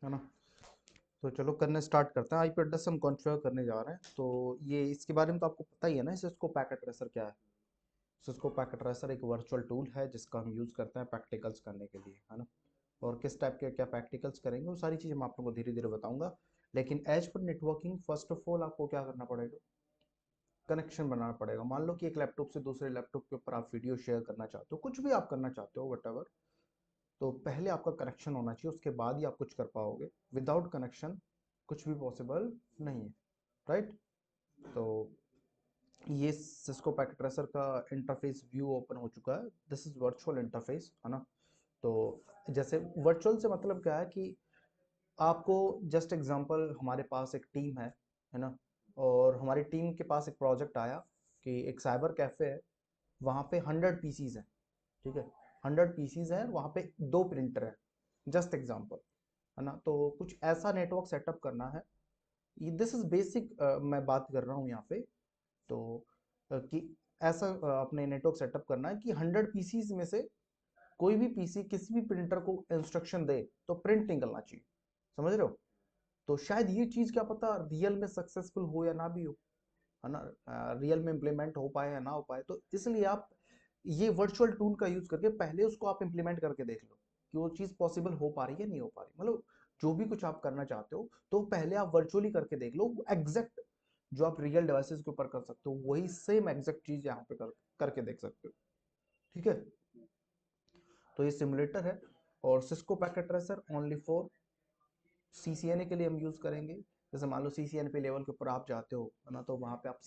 है ना। तो चलो करने स्टार्ट करते हैं। आईपी एड्रेस हम कॉन्फ़िगर करने जा रहे हैं, तो ये इसके बारे में तो आपको पता ही है ना, सिस्को पैकेट ट्रेसर क्या है। सिस्को पैकेट ट्रेसर एक वर्चुअल टूल है जिसका हम यूज़ करते हैं प्रैक्टिकल्स करने के लिए, है ना। और किस टाइप के क्या प्रैक्टिकल्स करेंगे वो सारी चीज़ें मैं आप लोगों को धीरे धीरे बताऊंगा। लेकिन as per networking first of all आपको क्या करना पड़ेगा, कनेक्शन बनाना पड़ेगा। मान लो कि एक लैपटॉप से दूसरे लैपटॉप के ऊपर आप वीडियो शेयर करना चाहते हो, कुछ भी आप करना चाहते हो वट, तो पहले आपका कनेक्शन होना चाहिए, उसके बाद ही आप कुछ कर पाओगे। विदाउट कनेक्शन कुछ भी पॉसिबल नहीं है, राइट। तो ये सिस्को पैकेट ट्रेसर का इंटरफेस व्यू ओपन हो चुका है। दिस इज वर्चुअल इंटरफेस, है ना। तो जैसे वर्चुअल से मतलब क्या है कि आपको जस्ट एग्जांपल हमारे पास एक टीम है ना। और हमारी टीम के पास एक प्रोजेक्ट आया कि एक साइबर कैफे है, वहाँ पे 100 पीसीज हैं, ठीक है। 100 पीसीज हैं, वहाँ पे 2 प्रिंटर हैं, जस्ट एग्जांपल, है ना। तो कुछ ऐसा नेटवर्क सेटअप करना है। दिस इज बेसिक, मैं बात कर रहा हूँ यहाँ पे। तो कि ऐसा अपने नेटवर्क सेटअप करना है कि 100 पीसीज में से कोई भी पीसी किसी भी प्रिंटर को इंस्ट्रक्शन दे तो प्रिंट निकलना चाहिए, समझ रहे हो। तो शायद ये चीज क्या पता रियल में सक्सेसफुल हो या ना भी हो, है ना। रियल में इम्प्लीमेंट हो पाए या ना हो पाए, तो इसलिए आप ये वर्चुअल टूल का यूज करके पहले उसको आप इम्प्लीमेंट करके देख लो कि वो चीज पॉसिबल हो पा रही है नहीं हो पा रही। मतलब जो भी कुछ आप करना चाहते हो तो पहले आप वर्चुअली करके देख लो, एग्जैक्ट जो आप रियल डिवाइसेस के ऊपर कर सकते हो वही सेम एग्जैक्ट चीज यहाँ पे करके देख सकते हो, ठीक है। तो ये सिमुलेटर है। और Cisco packet tracer only for CCNA के लिए हम यूज करेंगे। जैसे मान लो सीसीएनए लेवल के ऊपर आप जाते हो, है ना, तो वहाँ पे आप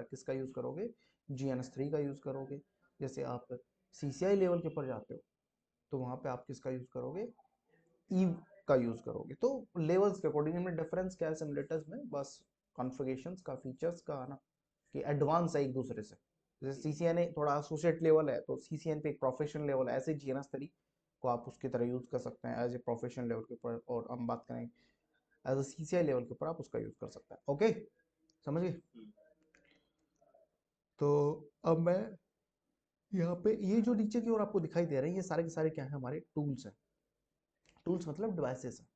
किसका यूज करोगे, GNS3 का यूज करोगे। जैसे आप सीसीआई लेवल के ऊपर जाते हो तो वहाँ पे आप किसका यूज करोगे, ईव का यूज करोगे। तो लेवल्स के अकॉर्डिंग में डिफरेंस क्या है सिमुलेटर्स में, बस कॉन्फ़िगरेशंस का, फीचर्स का, है ना, कि एडवांस है एक दूसरे से। जैसे सीसीएनए थोड़ा एसोसिएट लेवल है तो सीसीएन पे एक प्रोफेशनल लेवल है, ऐसे GNS3 को आप उसकी तरह यूज कर सकते हैं एज ए प्रोफेशनल लेवल के ऊपर। और हम बात करें एज अ सीसीआई लेवल के ऊपर आप उसका यूज कर सकते हैं, ओके, समझ गए। तो अब मैं यहाँ पे ये जो नीचे की ओर आपको दिखाई दे रहे हैं ये सारे के सारे क्या है, हमारे टूल्स हैं। टूल्स मतलब डिवाइसेस हैं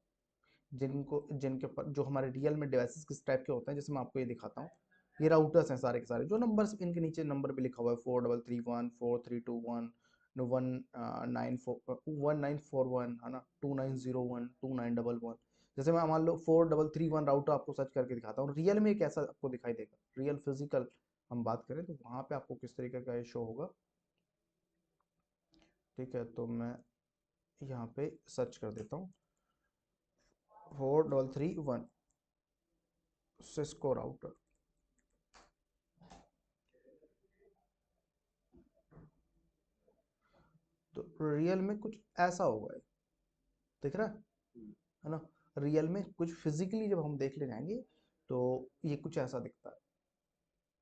जिनको जिनके ऊपर जो हमारे रियल में डिवाइसेस किस टाइप के होते हैं। जैसे मैं आपको ये दिखाता हूँ, ये राउटर्स हैं सारे के सारे, जो नंबर्स इनके नीचे नंबर भी लिखा हुआ है 4331 4321 1941, है ना, 2901 2911। जैसे मैं मान लो 4331 राउटर आपको सर्च करके दिखाता हूँ, रियल में कैसा आपको दिखाई देगा, रियल फिजिकल हम बात करें तो वहाँ पे आपको किस तरीके का ये शो होगा, ठीक है। तो मैं यहाँ पे सर्च कर देता हूँ 4331 सिस्को राउटर। तो रियल में कुछ ऐसा होगा ये, दिख रहा है ना। रियल में कुछ फिजिकली जब हम देख ले जाएंगे तो ये कुछ ऐसा दिखता है,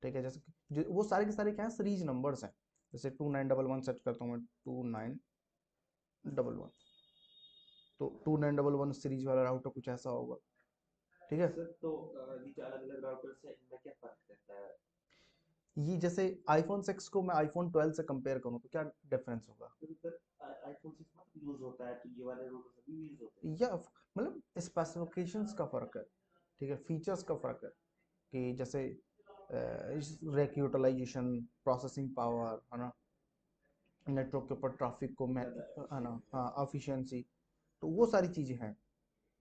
ठीक है। जैसे वो सारे के सारे क्या है, सीरीज नंबर्स हैं। जैसे 2911 सर्च करता हूँ मैं, 2911, तो 2911 सीरीज वाला राउटर कुछ ऐसा होगा, ठीक है सर। तो ये जो अलग अलग राउटर से इनमें क्या फर्क रहता है, ये जैसे आईफोन 6 को मैं आईफोन 12 से कंपेयर करूँ तो क्या डिफरेंस होगा, आईफोन 6 यूज होता है तो ये वाले रूटर भी यूज होते हैं, या मतलब स्पेसिफिकेशंस का फर्क है, ठीक है, फीचर्स का फर्क है। कि जैसे रैक यूटिलाइजेशन, प्रोसेसिंग पावर, है ना, नेटवर्क के ऊपर ट्रैफिक को मैं, है ना, हाँ, एफिशिएंसी, तो वो सारी चीज़ें हैं।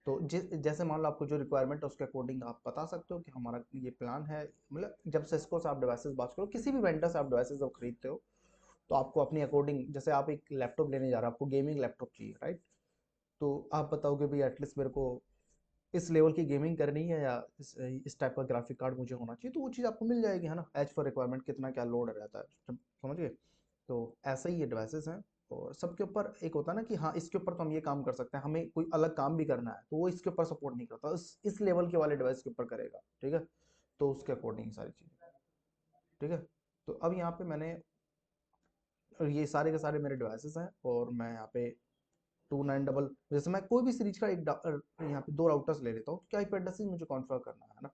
तो जैसे मान लो आपको जो रिक्वायरमेंट है उसके अकॉर्डिंग आप बता सकते हो कि हमारा ये प्लान है। मतलब जब सिस्को से आप डिवाइसेस बात करो, किसी भी वेंडर से आप डिवाइसेस जब खरीदते हो तो आपको अपनी अकॉर्डिंग, जैसे आप एक लैपटॉप लेने जा रहे हो, आपको गेमिंग लैपटॉप चाहिए, राइट। तो आप बताओगे भाई एटलीस्ट मेरे को इस लेवल की गेमिंग करनी है या इस टाइप का ग्राफिक कार्ड मुझे होना चाहिए, तो वो चीज़ आपको मिल जाएगी, है ना, एज पर रिक्वायरमेंट कितना क्या लोड रहता है, समझ गए। तो ऐसा ही ये डिवाइसेस हैं। और सबके ऊपर एक होता है ना कि हाँ इसके ऊपर तो हम ये काम कर सकते हैं, हमें कोई अलग काम भी करना है तो वो इसके ऊपर सपोर्ट नहीं करता, इस लेवल के वाले डिवाइस के ऊपर करेगा, ठीक है। तो उसके अकॉर्डिंग सारी चीज़ें, ठीक है। तो अब यहाँ पे मैंने, ये सारे के सारे मेरे डिवाइसेस हैं और मैं यहाँ पे 29 जैसे मैं कोई भी सीरीज का यहाँ पे 2 राउटर्स ले लेता हूँ, क्या आईपी एड्रेस मुझे कॉन्फ़िगर करना है ना।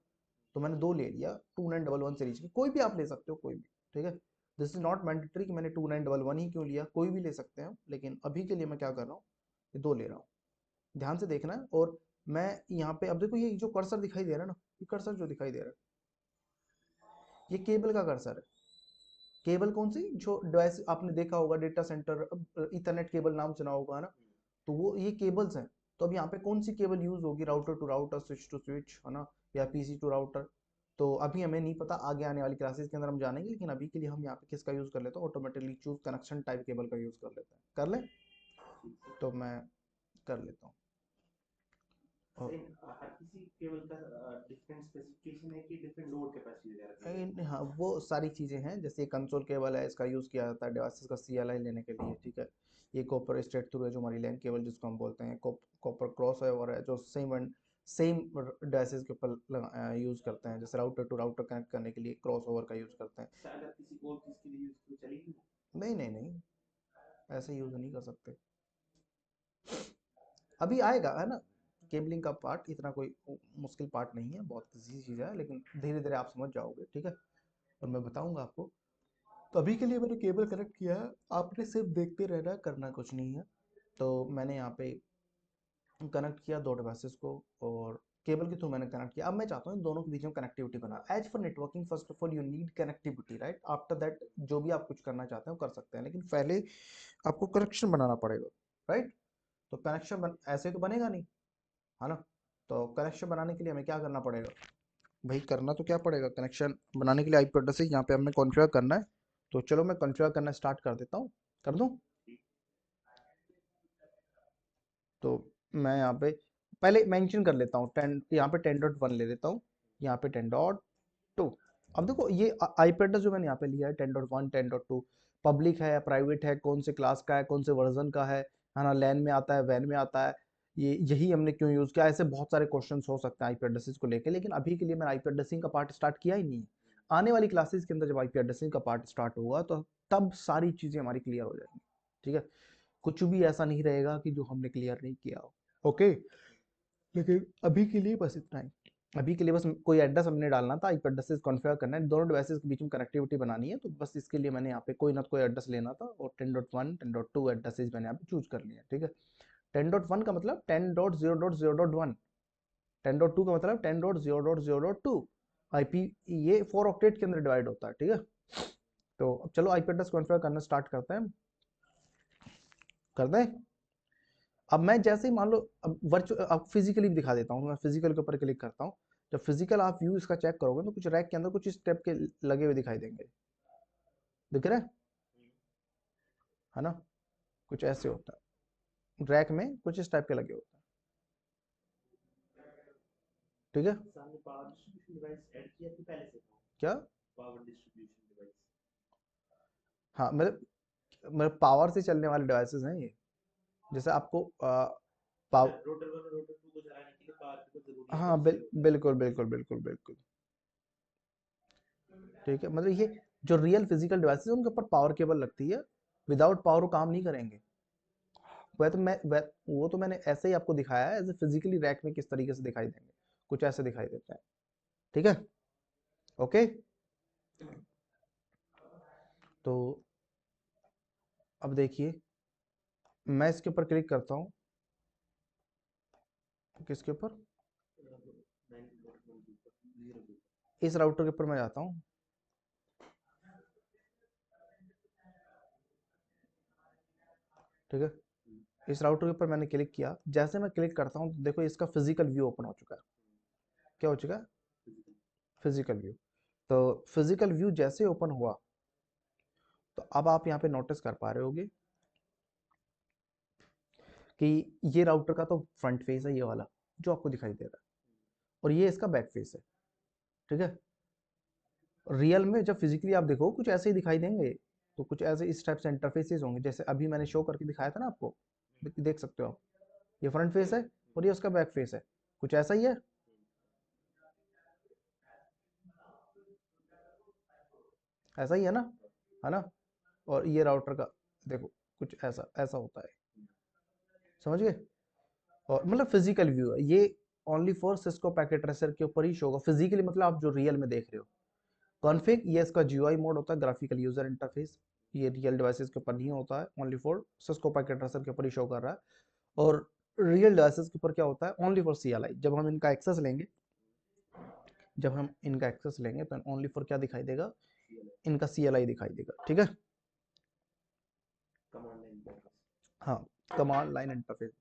तो मैंने 2 ले लिया 2911 सीरीज की, कोई भी आप ले सकते हो, कोई भी, ठीक है। दिस इज नॉट मैंडेटरी कि मैंने 2911 ही क्यों लिया, कोई भी ले सकते हैं, लेकिन अभी के लिए मैं क्या कर रहा हूँ, ये 2 ले रहा हूँ, ध्यान से देखना है। और मैं यहाँ पे अब देखो ये जो कर्सर दिखाई दे रहा है ना, ये कर्सर जो दिखाई दे रहा है, ये केबल का कर्सर है। केबल कौन सी, जो डिवाइस आपने देखा होगा डेटा सेंटर, इथरनेट केबल नाम सुना होगा, है ना, तो वो ये केबल्स हैं। तो अब यहाँ पे कौन सी केबल यूज होगी, router to router, switch to switch, है ना, या पीसी टू राउटर, तो अभी हमें नहीं पता, आगे आने वाली क्लासेस के अंदर हम जानेंगे, लेकिन अभी के लिए हम यहाँ पे किसका यूज कर लेते हैं, automatically choose connection type cable का यूज कर लेते हैं। कर ले, तो मैं कर लेता हूँ। और हर किसी केबल का डिफरेंट स्पेसिफिकेशन है कि डिफरेंट लोड कैपेसिटी दे रखी है। हाँ, वो सारी चीज़ें हैं, जैसे कंसोल केबल है, इसका यूज़ किया जाता है डिवाइसेस का सीएलआई लेने के लिए, ठीक है। ये कॉपर स्ट्रेट थ्रू है, जो हमारी लैन केबल जिसको हम बोलते हैं, कॉपर क्रॉस ओवर है, जो सेम डिवाइसेस के ऊपर यूज़ करते हैं, जैसे राउटर टू राउटर कनेक्ट करने के लिए क्रॉस ओवर का यूज़ करते हैं। अच्छा, अगर किसी और चीज के लिए यूज तो चलेगी? नहीं नहीं नहीं, ऐसे यूज़ नहीं कर सकते, अभी आएगा, है ना। केबलिंग का पार्ट इतना कोई मुश्किल पार्ट नहीं है, बहुत इजी चीज़ है, लेकिन धीरे धीरे आप समझ जाओगे, ठीक है, और मैं बताऊंगा आपको। तो अभी के लिए मैंने केबल कनेक्ट किया है, आपने सिर्फ देखते रहना है, करना कुछ नहीं है। तो मैंने यहाँ पे कनेक्ट किया दो डिवाइसेस को, और केबल के थ्रू मैंने कनेक्ट किया। अब मैं चाहता हूँ इन दोनों के बीच में कनेक्टिविटी बना। As for networking, first of all you need connectivity, right. After that जो भी आप कुछ करना चाहते हो कर सकते हैं, लेकिन पहले आपको कनेक्शन बनाना पड़ेगा, राइट। तो कनेक्शन ऐसे तो बनेगा नहीं, है ना। तो कनेक्शन बनाने के लिए हमें क्या करना पड़ेगा, भाई करना तो क्या पड़ेगा, कनेक्शन बनाने के लिए आईपी एड्रेस यहाँ पे हमें कॉन्फ़िगर करना है। तो चलो मैं कॉन्फ़िगर करना स्टार्ट कर देता हूँ, कर दूँ। तो मैं यहाँ पे पहले मेंशन कर लेता हूँ 10, यहाँ पे 10.1 ले लेता हूँ, यहाँ पे 10.2। अब देखो ये आईपी एड्रेस जो मैंने यहाँ पे लिया है 10.1 10.2, पब्लिक है या प्राइवेट है, कौन से क्लास का है, कौन से वर्जन का है ना, लैन में आता है, वैन में आता है, ये यही हमने क्यों यूज़ किया, ऐसे बहुत सारे क्वेश्चंस हो सकते हैं आईपी एड्रेसेस को लेके, लेकिन अभी के लिए मैंने आईपी एड्रेसिंग का पार्ट स्टार्ट किया ही नहीं है। आने वाली क्लासेस के अंदर जब आईपी एड्रेसिंग का पार्ट स्टार्ट होगा, तो तब सारी चीज़ें हमारी क्लियर हो जाएंगी, ठीक है। कुछ भी ऐसा नहीं रहेगा कि जो हमने क्लियर नहीं किया हो, ओके। लेकिन अभी के लिए बस इतना ही, अभी के लिए बस कोई एड्रेस हमने डालना था, आईपी एड्रेसेस कॉन्फ़िगर करना है, दोनों डिवाइसेस के बीच में कनेक्टिविटी बनानी है, तो बस इसके लिए मैंने यहाँ पे कोई ना कोई एड्रेस लेना था, और 10.1 10.2 एड्रेसेस मैंने यहाँ पे चूज कर लिया, ठीक है। 10.1 का मतलब 10.0.0.1, 10.2 का मतलब 10.0.0.2, आईपी ये 4 ऑक्टेट के अंदर डिवाइड होता है, ठीक है। तो अब चलो आईपी एड्रेस कॉन्फ़िगर करना स्टार्ट करते हैं, कर दें। अब मैं जैसे ही मान लो, अब वर्चुअल, अब फिजिकली भी दिखा देता हूँ, मैं फिजिकल के ऊपर क्लिक करता हूँ। जब फिजिकल आप व्यू इसका चेक करोगे तो कुछ रैक के अंदर कुछ इस टाइप के लगे हुए दिखाई देंगे, दिख रहा है ना, कुछ ऐसे होता है, रैक में कुछ इस टाइप के लगे होते हैं, ठीक है। सामने पावर डिस्ट्रीब्यूशन डिवाइस ऐड किया कि पहले से था? क्या, पावर डिस्ट्रीब्यूशन डिवाइस। हाँ, मेरे पावर से चलने वाले डिवाइसेस हैं ये, जैसे आपको अच्छा, पाव रोटर वन और रोटर टू को चलाने के लिए पावर की तो जरूरी है, तो हाँ, इसलिए होता है। बिल्कुल बिल्कुल बिल्कुल बिल्कुल, ठीक है। मतलब ये जो रियल फिजिकल डिवाइसेस है उनके ऊपर पावर केबल लगती है, विदाउट पावर वो काम नहीं करेंगे। वो तो मैंने ऐसे ही आपको दिखाया है, एज ए फिजिकली रैक में किस तरीके से दिखाई देंगे, कुछ ऐसे दिखाई देते हैं, ठीक है, ओके। तो अब देखिए, मैं इसके ऊपर क्लिक करता हूँ, किसके ऊपर, इस राउटर के ऊपर मैं जाता हूँ, ठीक है। इस राउटर के ऊपर मैंने क्लिक किया, जैसे मैं क्लिक करता हूँ तो देखो इसका फिजिकल व्यू ओपन हो चुका है। क्या हो चुका है, फिजिकल व्यू। तो फिजिकल व्यू जैसे ओपन हुआ, तो अब आप यहाँ पे नोटिस कर पा रहे होगे कि ये राउटर का तो फ्रंट फेस है, ये वाला जो आपको दिखाई दे रहा है, और ये इसका बैक फेस है, ठीक है। रियल में जब फिजिकली आप देखो कुछ ऐसे ही दिखाई देंगे, तो कुछ ऐसे इस टाइप से इंटरफेसेस होंगे, जैसे अभी मैंने शो करके दिखाया था ना आपको, देख सकते हो आप, ये फ्रंट फेस है और ये उसका बैक फेस है, कुछ ऐसा ही ऐसा ही है ना। और ये राउटर का देखो कुछ ऐसा ऐसा होता है, समझ गए। और मतलब फिजिकल व्यू है ये, only for Cisco packet tracer के ऊपर ही शो होगा फिजिकली, मतलब आप जो रियल में देख रहे हो। कॉन्फ़िग ये इसका जीयूआई मोड होता है, ग्राफिकल यूजर इंटरफेस, ये रियल डिवाइसेस के ऊपर नहीं होता है, only for Cisco packet tracer के ऊपर ही शो कर रहा है। और रियल डिवाइसेस के ऊपर क्या होता है, ओनली फॉर CLI। जब हम इनका एक्सेस लेंगे तो ओनली फॉर क्या दिखाई देगा, इनका CLI दिखाई देगा, ठीक है। Command line interface. हाँ, कमांड लाइन इंटरफेस।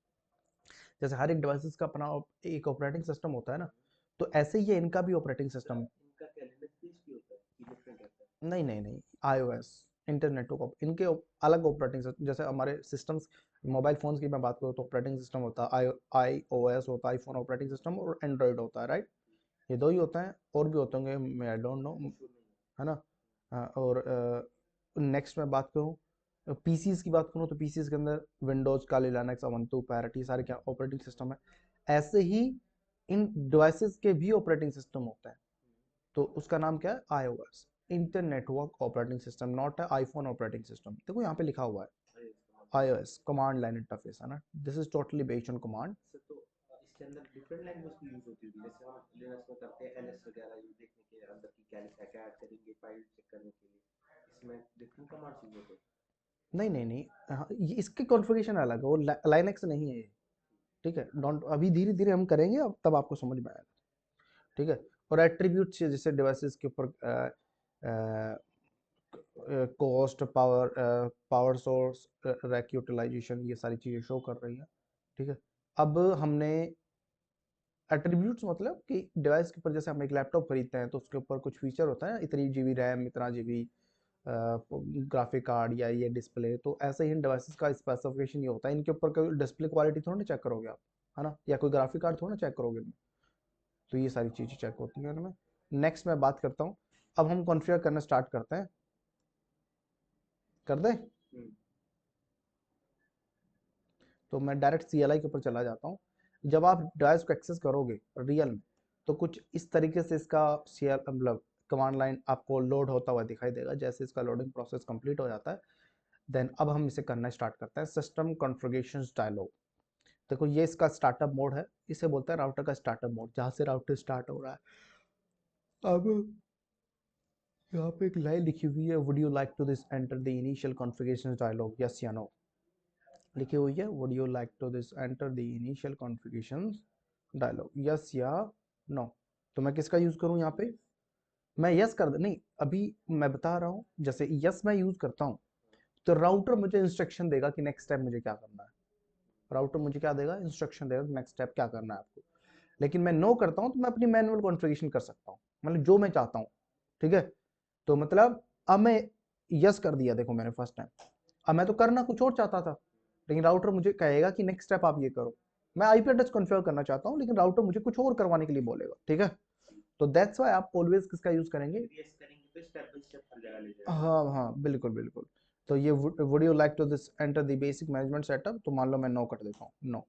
जैसे हर एक डिवाइसेस का अपना एक ऑपरेटिंग सिस्टम होता है ना, तो ऐसे ही ये इनका भी ऑपरेटिंग सिस्टम। इनका क्या लिनक्स बेस्ड भी होता है कि डिफरेंट रहता है? नहीं नहीं नहीं, iOS इंटरनेट को इनके अलग ऑपरेटिंग सिस्टम, जैसे हमारे सिस्टम्स मोबाइल फोन्स की मैं बात करूँ तो ऑपरेटिंग सिस्टम होता है iOS होता है, आईफोन ऑपरेटिंग सिस्टम, और एंड्रॉइड होता है, राइट। ये दो ही होता है, और भी होते होंगे, मैं आई डोंट नो, इतना श्योर नहीं है। है ना। और नेक्स्ट मैं बात करूँ पीसीज की बात करूँ तो पीसीज के अंदर विंडोज, काली लिनक्स, अवंतु, पैरेटी, सारे क्या ऑपरेटिंग सिस्टम है। ऐसे ही इन डिवाइसेस के भी ऑपरेटिंग सिस्टम होता है, तो उसका नाम क्या है, iOS, inter network operating system, not है आईफोन ऑपरेटिंग सिस्टम। देखो यहाँ पे लिखा हुआ है अरे इसका iOS, कमांड लाइन इंटरफेस, है ना, this is totally based on command. Sir तो इसके अंदर डिफरेंट लैंग्वेज की यूज होती होगी, जैसे हम लिनक्स में करते हैं एलएस वगैरह यूज देखने के अंदर की क्या लिखा है, क्या ऐड करेंगे फाइल चेक करने के लिए, इसमें डिफरेंट कमांड्स यूज होते हैं। नहीं नहीं नहीं, हाँ, ये इसकी कॉन्फ़िगरेशन अलग है, वो लाइनक्स नहीं है ये, ठीक है। डोंट, अभी धीरे धीरे हम करेंगे, अब तब आपको समझ में आएगा, ठीक है। और एट्रीब्यूट्स जैसे डिवाइसेस के ऊपर cost, power source, rack utilization, ये सारी चीज़ें शो कर रही हैं, ठीक है। अब हमने एट्रीब्यूट्स मतलब कि डिवाइस के ऊपर, जैसे हम एक लैपटॉप खरीदते हैं तो उसके ऊपर कुछ फीचर होता है, इतनी जीबी रैम, इतना जीबी ग्राफिक कार्ड, या ये डिस्प्ले, तो ऐसे ही इन डिवाइसेस का स्पेसिफिकेशन ये होता है। इनके ऊपर कोई डिस्प्ले क्वालिटी थोड़ा ना चेक करोगे आप, है ना, या कोई ग्राफिक कार्ड थोड़ा ना चेक करोगे, तो ये सारी चीज़ें चेक होती हैं इनमें। नेक्स्ट मैं बात करता हूँ, अब हम कॉन्फ़िगर करना स्टार्ट करते हैं, कर दें। हम्म। तो मैं डायरेक्ट CLI के ऊपर चला जाता हूँ। जब आप डिवाइस को एक्सेस करोगे रियल में, तो कुछ इस तरीके से इसका CL मतलब कमांड लाइन आपको लोड होता हुआ दिखाई देगा। जैसे इसका लोडिंग प्रोसेस कंप्लीट हो जाता है, देन अब हम इसे करना स्टार्ट करते हैं, सिस्टम कॉन्फ़िगरेशन डायलॉग। देखो ये इसका स्टार्टअप मोड है, इसे बोलते हैं राउटर का स्टार्टअप मोड, जहाँ से राउटर स्टार्ट हो रहा है। अब यहाँ पे एक लाइन लिखी हुई है, would you like to this enter the initial configuration dialogue, yes या नो, लिखी हुई है, would you like to this enter the initial configuration dialogue, yes या नो। तो मैं किसका यूज़ करूँ यहाँ पे, मैं यस कर नहीं, अभी मैं बता रहा हूँ, जैसे यस मैं यूज़ करता हूँ तो राउटर मुझे इंस्ट्रक्शन देगा कि नेक्स्ट स्टेप मुझे क्या करना है। राउटर मुझे क्या देगा, इंस्ट्रक्शन देगा कि नेक्स्ट स्टेप क्या करना है आपको। लेकिन मैं नो करता हूँ तो मैं अपनी मैनुअल कॉन्फ़िगरेशन कर सकता हूँ, मतलब जो मैं चाहता हूँ, ठीक है। तो मतलब अब मैं यस कर दिया, देखो मैंने फर्स्ट टाइम, अब मैं तो करना कुछ और चाहता था, लेकिन राउटर मुझे कहेगा कि नेक्स्ट स्टेप आप ये करो। मैं आईपी एड्रेस कॉन्फ़िगर करना चाहता हूँ, लेकिन राउटर मुझे कुछ और करवाने के लिए बोलेगा, ठीक है। तो दैट्स वाई आप ऑलवेज किसका यूज करेंगे, यस करेंगे तो स्टेप बाय स्टेप हर जगह ले जाएगा। हाँ हाँ, बिल्कुल बिल्कुल। तो ये would you like to this enter the basic management setup, तो मान लो मैं नो कर देता हूँ, नो,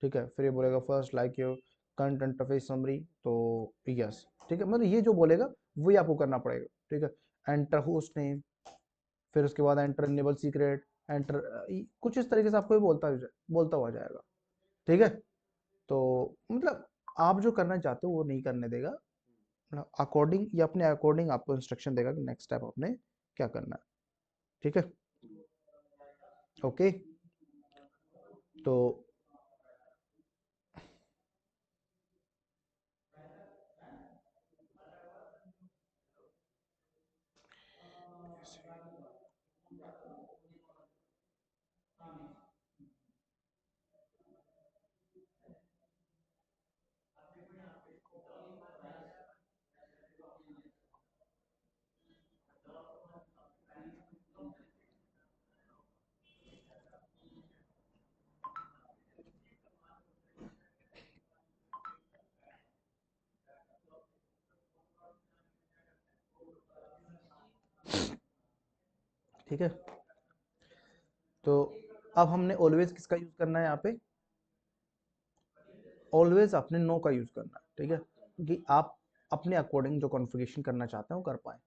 ठीक है। फिर ये बोलेगा first like your current interface summary, तो यस, ठीक है। मतलब ये जो बोलेगा वही आपको करना पड़ेगा, ठीक है। एंटर होस्ट नेम, फिर उसके बाद एंटर इनेबल सीक्रेट, एंटर, कुछ इस तरीके से आपको ये बोलता हुआ जाएगा, ठीक है। तो मतलब आप जो करना चाहते हो वो नहीं करने देगा, मतलब अकॉर्डिंग, या अपने अकॉर्डिंग आपको इंस्ट्रक्शन देगा कि नेक्स्ट स्टेप आपने क्या करना है, ठीक है। ओके, तो ठीक है, तो अब हमने ऑलवेज किसका यूज करना है यहाँ पे, ऑलवेज आपने नो का यूज करना है, ठीक है, क्योंकि आप अपने अकॉर्डिंग जो कॉन्फ़िगरेशन करना चाहते हैं वो कर पाए।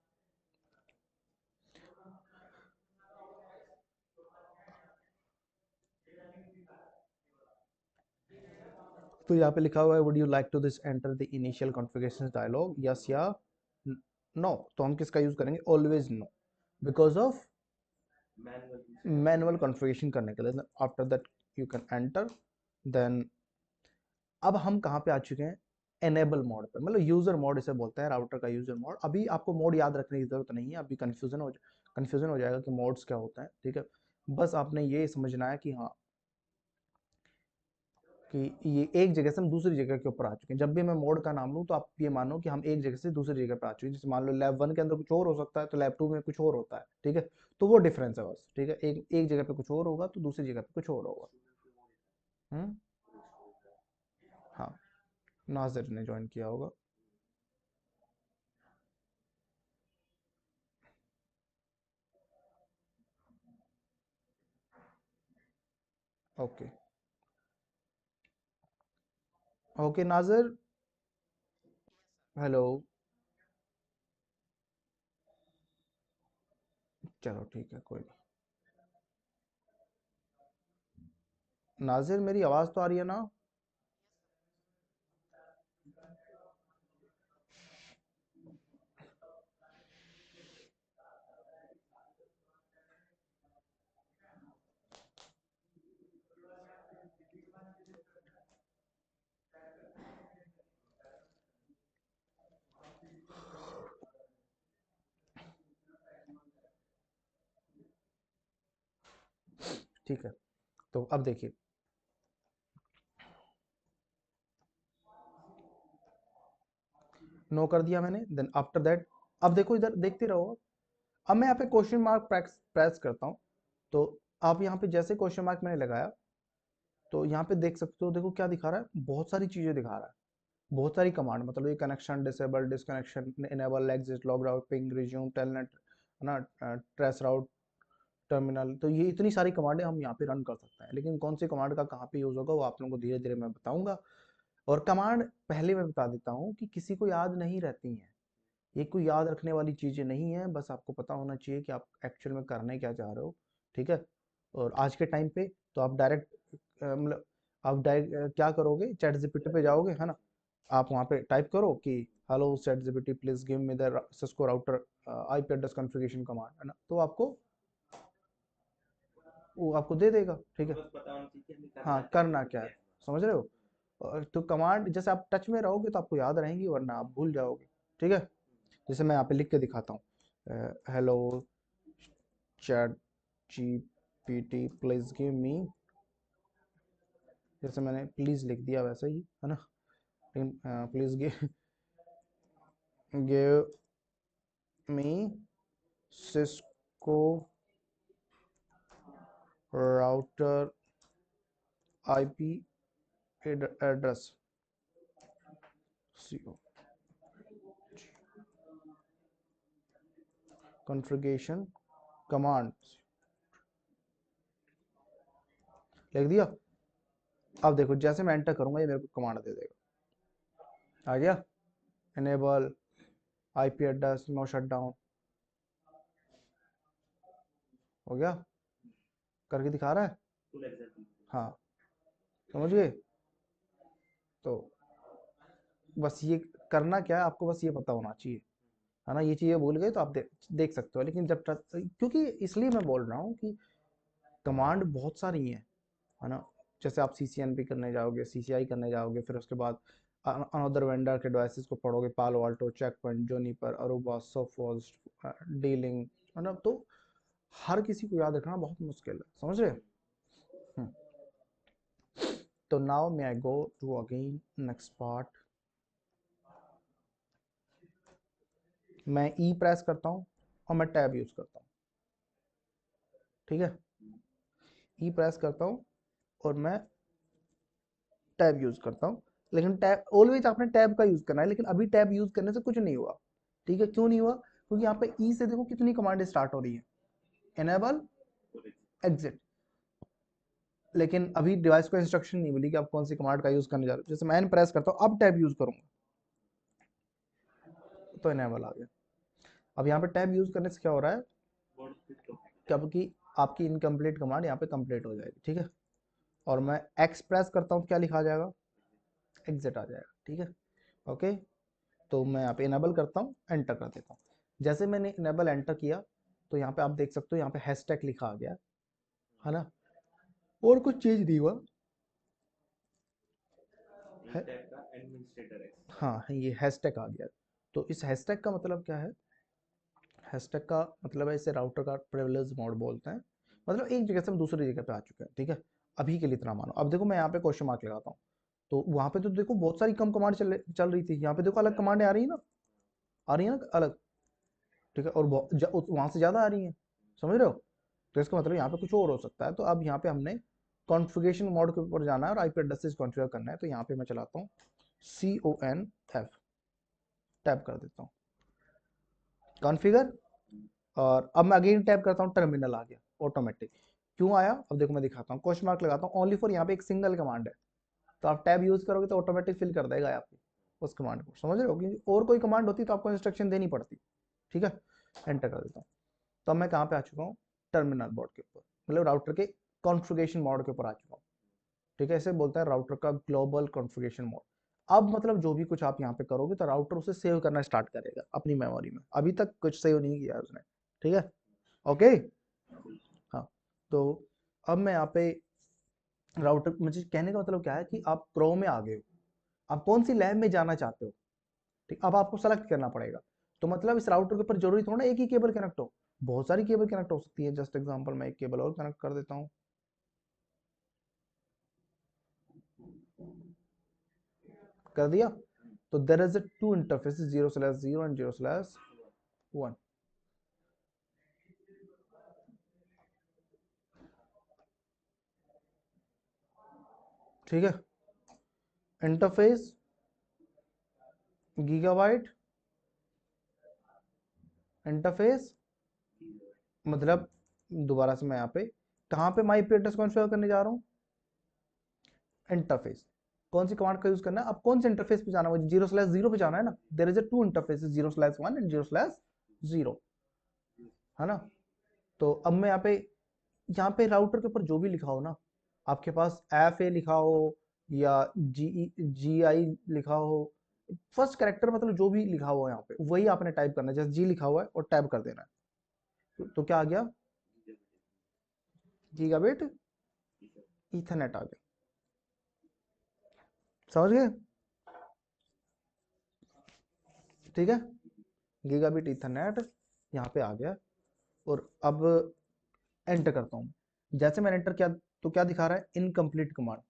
तो यहाँ पे लिखा हुआ है would you like to this enter the initial configuration dialogue, yes या नो, तो हम किसका यूज करेंगे, always no, because of manual manual configuration करने के लिए। After that you can enter, then अब हम कहाँ पे आ चुके हैं, एनेबल मोड पे, मतलब यूजर मोड इसे बोलते हैं, राउटर का यूजर मोड। अभी आपको मोड याद रखने की जरूरत नहीं है, अभी कंफ्यूजन हो जाएगा कि मोड्स क्या होता है, ठीक है। बस आपने ये समझना है कि हाँ, कि ये एक जगह से हम दूसरी जगह के ऊपर आ चुके हैं। जब भी मैं मोड का नाम लूँ तो आप ये मानो कि हम एक जगह से दूसरी जगह पे आ चुके हैं। जैसे मान लो लैब 1 के अंदर कुछ और हो सकता है, तो लैब 2 में कुछ और होता है, ठीक है। तो वो डिफरेंस है बस, ठीक है। एक एक जगह पे कुछ और होगा तो दूसरी जगह पे कुछ और होगा। हम्म। हाँ, नाजिर ने ज्वाइन किया होगा। ओके। Okay Nazir, hello. चलो ठीक है, कोई नहीं। नाजिर, मेरी आवाज़ तो आ रही है ना? ठीक है, तो अब देखिए, नो कर दिया मैंने। देन आफ्टर दैट, अब देखो इधर देखते रहो। अब मैं यहाँ पे क्वेश्चन मार्क प्रेस करता हूँ, तो आप यहाँ पे जैसे क्वेश्चन मार्क मैंने लगाया, तो यहाँ पे देख सकते हो, देखो क्या दिखा रहा है, बहुत सारी चीजें दिखा रहा है, बहुत सारी कमांड। मतलब ये connection disable, disconnection, enable, exit, logout, ping, resume, telnet, है ना, ट्रेस राउट, टर्मिनल। तो ये इतनी सारी कमांडें हम यहाँ पे रन कर सकते हैं, लेकिन कौन सी कमांड का कहाँ पे यूज होगा वो आप लोगों को धीरे धीरे मैं बताऊंगा। और कमांड पहले मैं बता देता हूँ कि किसी को याद नहीं रहती हैं, ये कोई याद रखने वाली चीजें नहीं है। बस आपको पता होना चाहिए कि आप एक्चुअल में करने क्या चाह रहे हो, ठीक है। और आज के टाइम पे तो आप डायरेक्ट, मतलब आप डायरेक्ट क्या करोगे, चैट जीपीटी पे जाओगे, है ना। आप वहाँ पे टाइप करो कि hello chat GPT please give me the Cisco router IP address configuration command, है ना, तो आपको वो आपको दे देगा, ठीक है। बस पता होना चाहिए कि हमें हाँ, करना क्या है करना और क्या है, कैसे। समझ रहे हो। और तो कमांड जैसे आप टच में रहोगे तो आपको याद रहेंगी, वरना आप भूल जाओगे, ठीक है। जैसे मैं यहाँ पे लिख के दिखाता हूँ, hello chat GPT please give मी, जैसे मैंने प्लीज लिख दिया वैसे ही, है ना। लेकिन please give me Cisco router IP address see configuration command, लिख दिया। अब देखो जैसे मैं एंटर करूंगा ये मेरे को कमांड दे देगा। आ गया, enable IP address, no shut down, हो गया, करके दिखा रहा है। Full example. हाँ, समझ गए। तो बस ये करना क्या है, आपको बस ये पता होना चाहिए, है ना। ये चीज़ें भूल गए तो आप देख सकते हो। लेकिन जब तक, क्योंकि इसलिए मैं बोल रहा हूँ कि कमांड बहुत सारी हैं, है ना। जैसे आप सीसीएनपी करने जाओगे, सीसीआई करने जाओगे, फिर उसके बाद अनदर वेंडर के डिवाइसेस को पढ़ोगे, Palo Alto, Check Point, Juniper, Aruba, Sophos, डीलिंग, है ना। तो हर किसी को याद रखना बहुत मुश्किल है, समझ रहे हो? हम्म। तो now may I go to again next part. मैं ई प्रेस करता हूँ और मैं टैब यूज करता हूँ, ठीक है। ई प्रेस करता हूँ और मैं टैब यूज करता हूँ। लेकिन टैब ऑलवेज आपने टैब का यूज करना है, लेकिन अभी टैब यूज करने से कुछ नहीं हुआ, ठीक है। क्यों नहीं हुआ? क्योंकि यहाँ पे ई से देखो कितनी कमांड स्टार्ट हो रही है, एनेबल, एग्जिट। लेकिन अभी डिवाइस को इंस्ट्रक्शन नहीं मिली कि आप कौन सी कमांड का यूज करने जा रहे हो। जैसे मैं प्रेस करता हूँ, अब टैब यूज करूंगा तो एनेबल आ गया। अब यहाँ पे टैब यूज करने से क्या हो रहा है, वर्ड फिट कंप्लीट है। क्योंकि आपकी इनकम्प्लीट कमांड यहाँ पे कंप्लीट हो जाएगी, ठीक है। और मैं एक्स प्रेस करता हूँ, क्या लिखा आ जाएगा, एग्जिट आ जाएगा, ठीक है। ओके, तो मैं यहाँ पे इनेबल करता हूँ, एंटर कर देता हूँ। जैसे मैंने इनेबल एंटर किया तो यहाँ पे आप देख सकते हो, यहाँ पे हैशटैग लिखा आ गया, है ना। और कुछ चेंज नहीं हुआ, एक टाइप का एडमिनिस्ट्रेटर है। हाँ, ये हैशटैग आ गया। तो इस हैशटैग का मतलब क्या है? हैशटैग का मतलब है इसे राउटर का प्रिविलेज मोड बोलते हैं। मतलब एक जगह से हम दूसरी जगह पे आ चुके हैं, ठीक है। अभी के लिए इतना मानो। अब देखो मैं यहाँ पे क्वेश्चन मार्क लगाता हूँ, तो वहां पे तो देखो बहुत सारी कम कमांड चल रही थी। यहाँ पे देखो अलग कमांडें आ रही है ना, आ रही है ना अलग, ठीक है। और वहां से ज्यादा आ रही है, समझ रहे हो? तो इसका मतलब यहाँ पे कुछ और हो सकता है। तो अब यहाँ पे हमने कॉन्फ़िगरेशन मोड के ऊपर जाना है और आईपी एड्रेस कॉन्फ़िगर करना है। तो यहाँ पे मैं चलाता हूँ CONF, टैप कर देता हूँ कॉन्फ़िगर। और अब मैं अगेन टैप करता हूँ, टर्मिनल आ गया ऑटोमेटिक। क्यों आया? अब देखो मैं दिखाता हूँ, क्वेश्चन मार्क लगाता हूँ ओनली फॉर, यहाँ पे एक सिंगल कमांड है। तो आप टैब यूज करोगे तो ऑटोमेटिक फिल कर देगा आपकी उस कमांड को, समझ रहे हो? क्योंकि और कोई कमांड होती तो आपको इंस्ट्रक्शन देनी पड़ती, ठीक है। एंटर कर देता हूँ। तो अब मैं कहाँ पे आ चुका हूँ? टर्मिनल बोर्ड के ऊपर, मतलब राउटर के कॉन्फ़िगरेशन मोड के ऊपर आ चुका हूँ, ठीक है। इसे बोलते हैं राउटर का ग्लोबल कॉन्फ़िगरेशन मोड। अब मतलब जो भी कुछ आप यहाँ पे करोगे तो राउटर उसे सेव करना स्टार्ट करेगा अपनी मेमोरी में। अभी तक कुछ सेव नहीं किया उसने, ठीक है। ओके, हाँ। तो अब मैं यहाँ पे राउटर, मुझे कहने का मतलब क्या है कि आप प्रो में आ गए हो, आप कौन सी लैब में जाना चाहते हो, ठीक। अब आपको सेलेक्ट करना पड़ेगा। तो मतलब इस राउटर के ऊपर जरूरी थोड़ा ना एक ही केबल कनेक्ट हो, बहुत सारी केबल कनेक्ट हो सकती है। जस्ट एग्जांपल मैं एक केबल और कनेक्ट कर देता हूँ, कर दिया। तो there is a two interfaces 0/0 and 0/1, ठीक है। इंटरफेस गीगाबाइट, इंटरफेस मतलब दोबारा से मैं यहाँ पे कहाँ पे माई पी एड्रेस कॉन्फ़िगर करने जा रहा हूँ? इंटरफेस। कौन सी कमांड का यूज करना है? अब कौन से इंटरफेस पे जाना है? मुझे 0/0 पे जाना है ना। There is a two interfaces 0/1 and 0/0, है ना। तो अब मैं यहाँ पे राउटर के ऊपर जो भी लिखा हो ना, आपके पास FA लिखा हो या GI लिखा हो, फर्स्ट कैरेक्टर मतलब जो भी लिखा हुआ है यहाँ पे वही आपने टाइप करना है। जैसे G लिखा हुआ है और टाइप कर देना है। तो क्या आ गया? गीगाबिट ईथरनेट आ गया, समझ गए? ठीक है, गीगाबिट ईथरनेट यहाँ पे आ गया। और अब एंटर करता हूँ। जैसे मैंने एंटर किया तो क्या दिखा रहा है? इनकम्प्लीट कमांड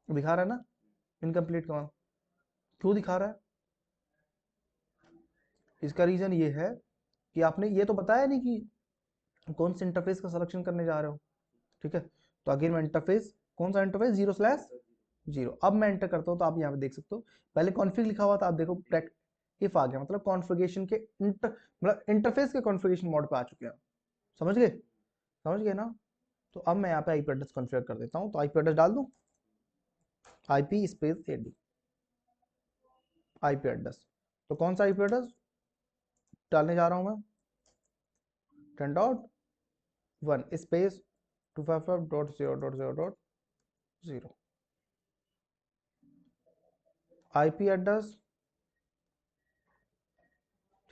दिखा रहा है ना, इनकम्प्लीट कमांड। क्यों दिखा रहा है? इसका रीजन ये है कि आपने ये तो बताया नहीं कि कौन से इंटरफेस का सिलेक्शन करने जा रहे हो, ठीक है। तो अगेन मैं इंटरफेस, कौन सा इंटरफेस? 0/0। अब मैं एंटर करता हूँ तो आप यहाँ पे देख सकते हो पहले कॉन्फ़िग लिखा हुआ था, आप देखो इफ आ गया, मतलब कॉन्फ़िगरेशन के मतलब इंटरफेस के कॉन्फ़िगरेशन मोड पे आ चुके हैं। समझ गए? समझ गए ना। तो अब मैं यहाँ पे आईपी एड्रेस कॉन्फ़िगर कर देता हूँ। तो आईपी एड्रेस डाल दूँ, IP space AD, IP address. तो कौन सा आईपी एड्रेस डालने जा रहा हूँ मैं? 10.1 स्पेस 255.0.0.0 आईपी एड्रेस,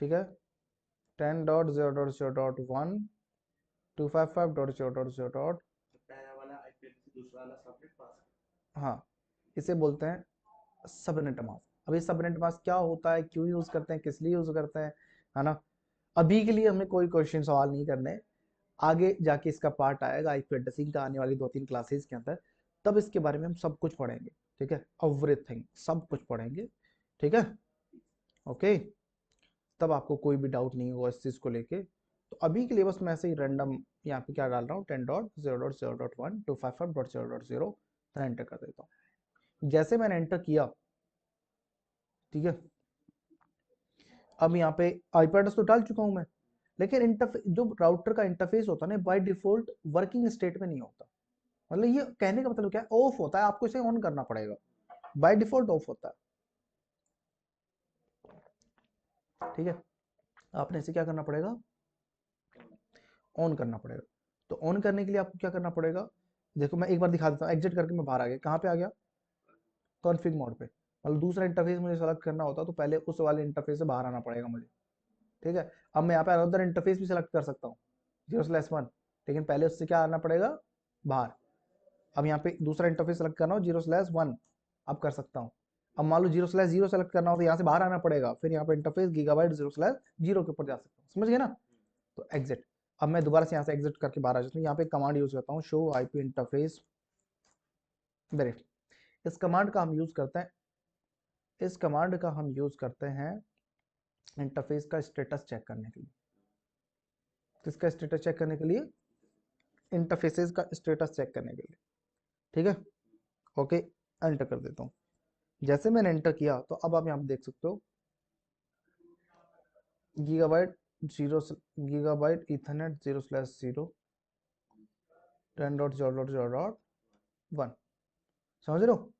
ठीक है। 10.0.0.1 255.0.0. पहला वाला आईपी से दूसरा वाला सबनेट पास। हाँ, इसे बोलते हैं सबनेट मास्क। अब ये सबनेट मास्क क्या होता है, क्यों यूज करते हैं, किस लिए यूज करते हैं, है ना। अभी के लिए हमें कोई क्वेश्चन सवाल नहीं करने। आगे जाके इसका पार्ट आएगा आईपी एड्रेसिंग का, आने वाली 2-3 क्लासेस के अंदर, तब इसके बारे में हम सब कुछ पढ़ेंगे, ठीक है। एवरीथिंग, सब कुछ पढ़ेंगे, ठीक है। ओके, तब आपको कोई भी डाउट नहीं होगा इस चीज़ को लेके। तो अभी के लिए बस मैं ऐसे ही रैंडम यहाँ पे क्या डाल रहा हूँ, 10.0.0.1 255.0.0, एंटर कर देता हूँ। जैसे मैंने एंटर किया, ठीक है। अब यहाँ पे आईपी एड्रेस तो डाल चुका हूँ मैं, लेकिन इंटरफेस, जो राउटर का इंटरफेस होता है ना, बाय डिफॉल्ट वर्किंग स्टेट में नहीं होता। मतलब ये कहने का मतलब क्या है? ऑफ होता है, आपको इसे ऑन करना पड़ेगा। बाय डिफॉल्ट ऑफ होता है, ठीक है। आपने इसे क्या करना पड़ेगा? ऑन करना पड़ेगा। तो ऑन करने के लिए आपको क्या करना पड़ेगा? देखो मैं एक बार दिखा देता हूँ। एग्जिट करके मैं बाहर आ गया, कहाँ पे आ गया? कॉन्फ़िग मोड पे। मतलब दूसरा इंटरफेस मुझे सेलेक्ट करना होता तो पहले उस वाले इंटरफेस से बाहर आना पड़ेगा मुझे, ठीक है। अब मैं यहाँ पे अनदर इंटरफेस भी सेलेक्ट कर सकता हूँ 0/1, लेकिन पहले उससे क्या आना पड़ेगा? बाहर। अब यहाँ पे दूसरा इंटरफेस सेलेक्ट करना हो 0/1, अब कर सकता हूँ। अब मान लो 0/0 सेलेक्ट करना हो तो यहाँ से बाहर आना पड़ेगा, फिर यहाँ पे इंटरफेस गीगाबाइट 0/0 के ऊपर जा सकता हूँ, समझ गए ना। तो एग्जिट, अब मैं दोबारा से यहाँ से एग्जिट करके बाहर आ जाता हूँ। यहाँ पे कमांड यूज करता हूँ शो आईपी इंटरफेस ब्रीफ। इस कमांड का हम यूज करते हैं, इस कमांड का हम यूज करते हैं इंटरफेस का स्टेटस चेक करने के लिए। किसका स्टेटस चेक करने के लिए? इंटरफेसेस का स्टेटस चेक करने के लिए, ठीक है। ओके, एंटर कर देता हूँ। जैसे मैंने एंटर किया तो अब आप यहाँ पे देख सकते हो गीगाबाइट 0 गीगाबाइट ईथरनेट 0/0 10.0.0.1, समझ रहे हो,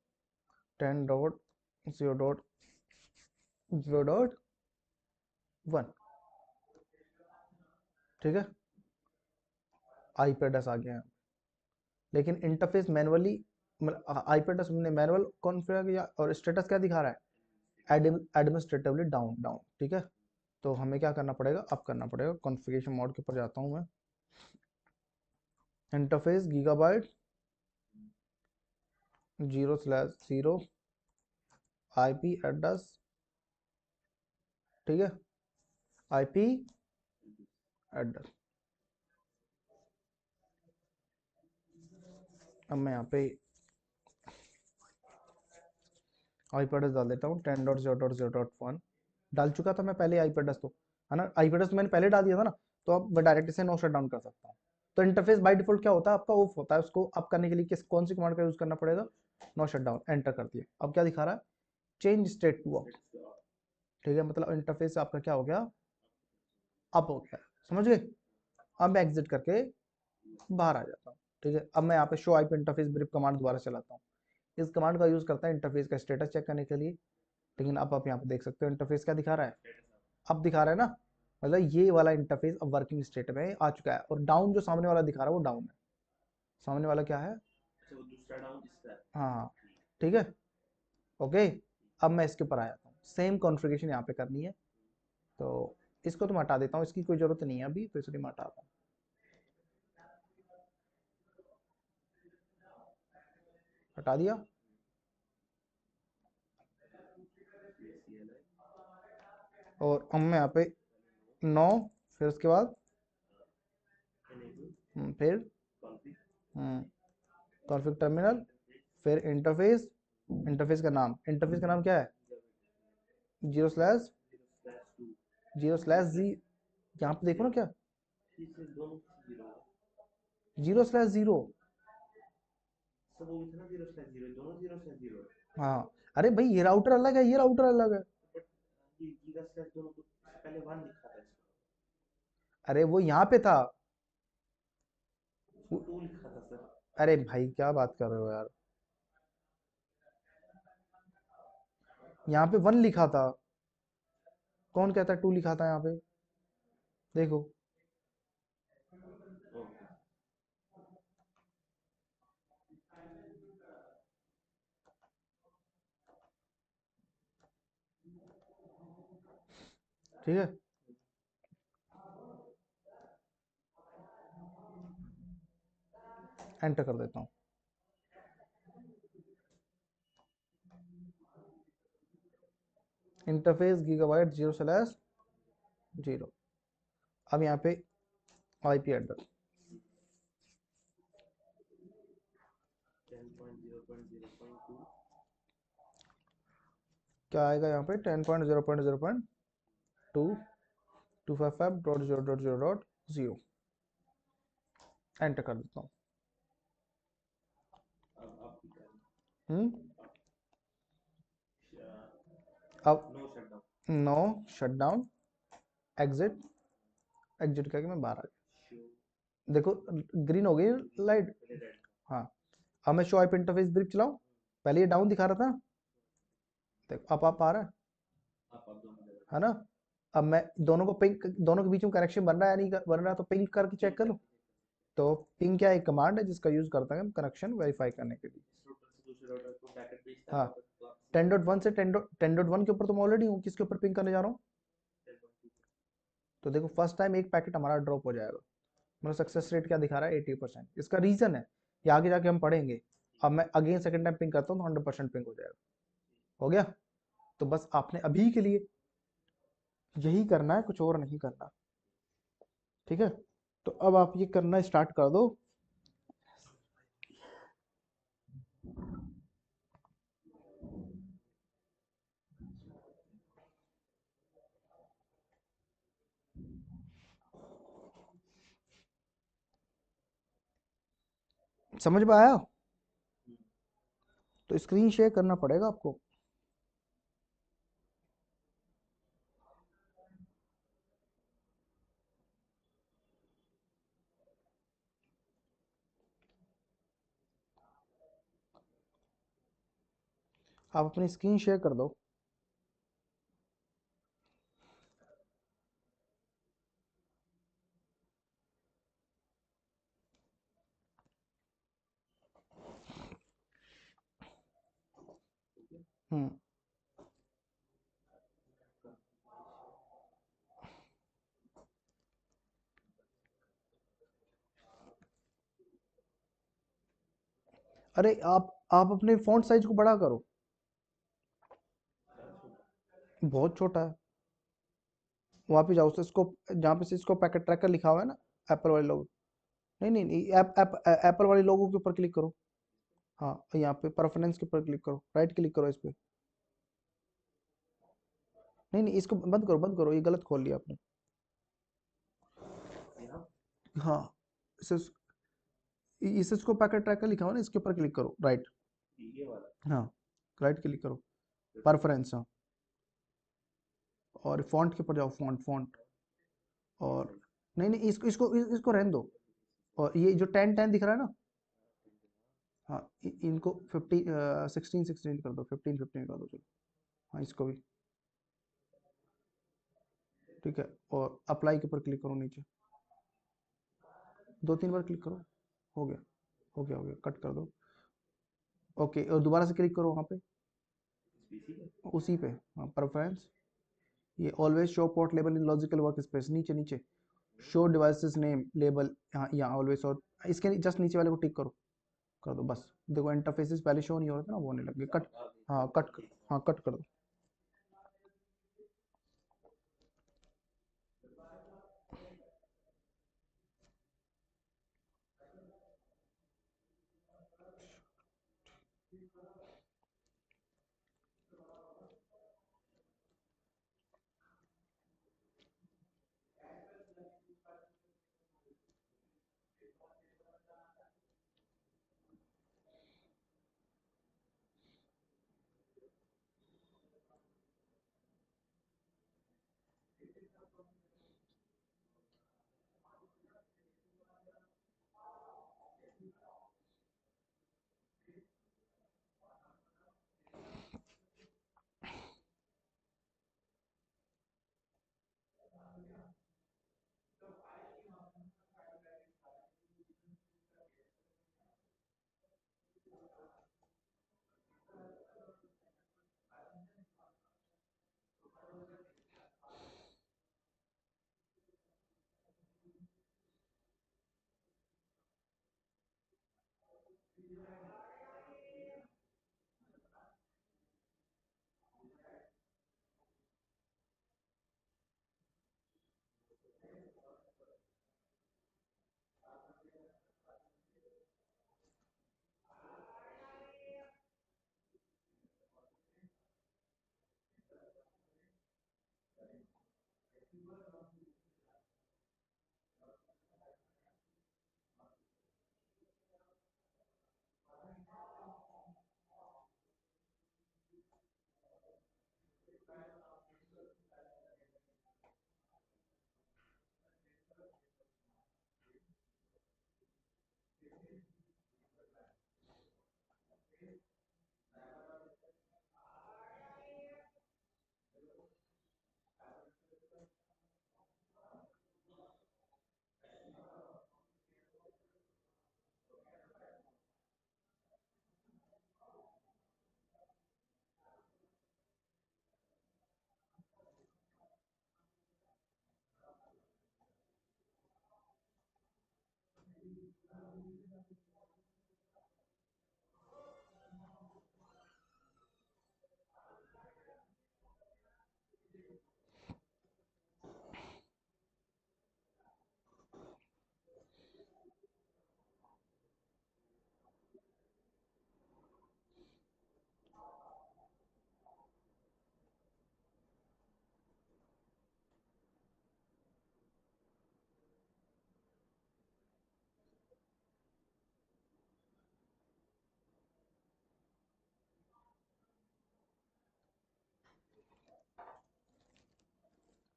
10.0.0.1, ठीक है। आईपी एड्रेस आ गया है, लेकिन इंटरफेस मैनुअली आईपी एड्रेस हमने मैनुअल कॉन्फ़िगर किया और स्टेटस क्या दिखा रहा है? एडमिनिस्ट्रेटिवली डाउन डाउन, ठीक है। तो हमें क्या करना पड़ेगा? अब करना पड़ेगा कॉन्फ़िगरेशन मोड के ऊपर जाता हूँ मैं, इंटरफेस गीगाबाइट 0/0 आईपी एड्रेस, ठीक है, आईपी एड्रेस। अब मैं यहाँ पे आईपी एड्रेस डाल देता हूँ 10.0.0.1, डाल चुका था मैं पहले आईपी एड्रेस, तो है ना, आईपी एड्रेस मैंने पहले डाल दिया था ना, तो अब मैं डायरेक्ट से नो शट डाउन कर सकता हूँ। तो इंटरफेस बाय डिफॉल्ट क्या होता है आपका? ऑफ होता है, उसको अप करने के लिए कौन सी कमांड का यूज करना पड़ेगा? नो शट डाउन, एंटर कर दिया। अब क्या दिखा रहा है? चेंज स्टेट टू ऑफ, ठीक है, मतलब इंटरफेस आपका क्या हो गया? अप हो गया, समझ गए। अब मैं एग्जिट करके बाहर आ जाता हूँ, ठीक है। अब मैं यहाँ पे show IP interface brief command दोबारा चलाता हूँ। इस कमांड का यूज करता है इंटरफेस का स्टेटस चेक करने के लिए, लेकिन अब आप यहाँ पे देख सकते हो इंटरफेस क्या दिखा रहा है? अब दिखा रहा है ना, मतलब ये वाला इंटरफेस अब वर्किंग स्टेट में आ चुका है, और डाउन जो सामने वाला दिखा रहा है वो डाउन है। सामने वाला क्या है? अच्छा, वो दूसरा डाउन इसका है। हाँ, ठीक है, ओके। अब मैं इसके ऊपर आ जाता हूँ, सेम कॉन्फ़िगरेशन यहाँ पे करनी है, तो इसको तो मैं हटा देता हूँ, इसकी कोई ज़रूरत नहीं है अभी, तो इसलिए मैं हटाता हूँ, हटा दिया। और अब मैं यहाँ पे 9, फिर उसके बाद फिर कॉन्फ़िग टर्मिनल, फिर इंटरफेस, इंटरफेस का नाम क्या है? 0/0/जी, यहाँ पे देखो ना क्या, 0/0। सब वो भी था ना 0/0, दोनों 0/0 है। हाँ, अरे भाई ये राउटर अलग है, ये राउटर अलग है। बट ये गीगा स्लैश दोनों को पहले 1 लिखा था इसमें, अरे वो यहाँ पे था, इसमें 2 लिखा था सर। अरे भाई क्या बात कर रहे हो यार, यहाँ पे 1 लिखा था, कौन कहता है 2 लिखा था यहाँ पे? देखो, ओके, ठीक है। एंटर कर देता हूँ, इंटरफेस गीगाबाइट 0/0। अब यहाँ पे आईपी एड्रेस 10.0.0.2, क्या आएगा यहाँ पे? 10.0.0.2 255.0.0.0, एंटर कर देता हूँ। अब भी कर हम्म, अब no shutdown, no shut down, exit, exit करके मैं बाहर आ शो गया, देखो ग्रीन हो गई लाइट। पहले रेड था। हाँ, अब मैं शो आईपी इंटरफेस ब्रीफ चलाऊं, पहले ये डाउन दिखा रहा था, देखो अब आ रहा आप दोनों जगह है ना। अब मैं दोनों को पिंक, दोनों के बीच में कनेक्शन बन रहा है या नहीं बन रहा, तो पिंक करके चेक पिंक कर लो। करके तो पिंग क्या एक कमांड है जिसका यूज करते हैं हम कनेक्शन वेरीफाई करने के लिए। इस रूटर से दूसरे रूटर को पैकेट भेजता है, हाँ, वापस वापसी करता 10.1 से 10.1 के ऊपर तो मैं ऑलरेडी हूँ, किसके ऊपर पिंग करने जा रहा हूँ? है 10.2। तो देखो फर्स्ट टाइम एक पैकेट हमारा ड्रॉप हो जाएगा, मतलब सक्सेस रेट क्या दिखा रहा है? 80%। इसका रीजन है ये आगे जाके हम पढ़ेंगे। अब मैं अगेन सेकंड टाइम पिंग करता हूँ तो 100% पिंग हो जाएगा। हो गया। तो बस आपने अभी के लिए यही करना है, कुछ और नहीं करना। ठीक है, तो अब आप ये करना स्टार्ट कर दो। समझ में आया? तो स्क्रीन शेयर करना पड़ेगा आपको। आप अपनी स्क्रीन शेयर कर दो। हम्म। अरे आप अपने फॉन्ट साइज को बड़ा करो। बहुत छोटा है। वहां पे जाओ, इसको जहाँ पे से इसको पैकेट ट्रैकर लिखा हुआ है ना, एप्पल वाले लोगो। नहीं नहीं नहीं, एप्पल वाले लोगों के ऊपर क्लिक करो। हाँ, यहाँ पे प्रेफरेंस के ऊपर क्लिक करो, राइट क्लिक करो इस पे। नहीं नहीं, इसको बंद करो, बंद करो, ये गलत खोल लिया आपने। यहाँ हाँ, इसे इसको पैकेट ट्रैकर लिखा हुआ है ना, इसके ऊपर क्लिक करो, राइट। ये वाला हाँ, राइट क्लिक करो, तो ठीक है। प्रेफरेंस। हाँ, और फॉन्ट के ऊपर जाओ, फॉन्ट फॉन्ट। ये और सही। नहीं नहीं, इसको रहने दो। और ये जो 10 10 दिख रहा है ना, हाँ, इनको 16 16 कर दो, 15 15 कर दो, चलो। हाँ, इसको भी। ठीक है, और अप्लाई के ऊपर क्लिक करो नीचे, 2 3 बार क्लिक करो। हो गया, हो गया, हो गया, कट कर दो। ओके, और दोबारा से क्लिक करो वहाँ पे, पीसी पे उसी पे। हाँ, प्रेफरेंस। ये ऑलवेज शो पोर्ट लेबल इन लॉजिकल वर्क स्पेस, नीचे नीचे शो डिवाइसेस नेम लेबल, यहाँ यहाँ ऑलवेज। और इसके जस्ट नीचे वाले को टिक करो, कर दो बस। देखो इंटरफेसेस पहले शो नहीं हो रहा था ना, वो होने लग गए। कट। हाँ, कट। हाँ, कट कर दो।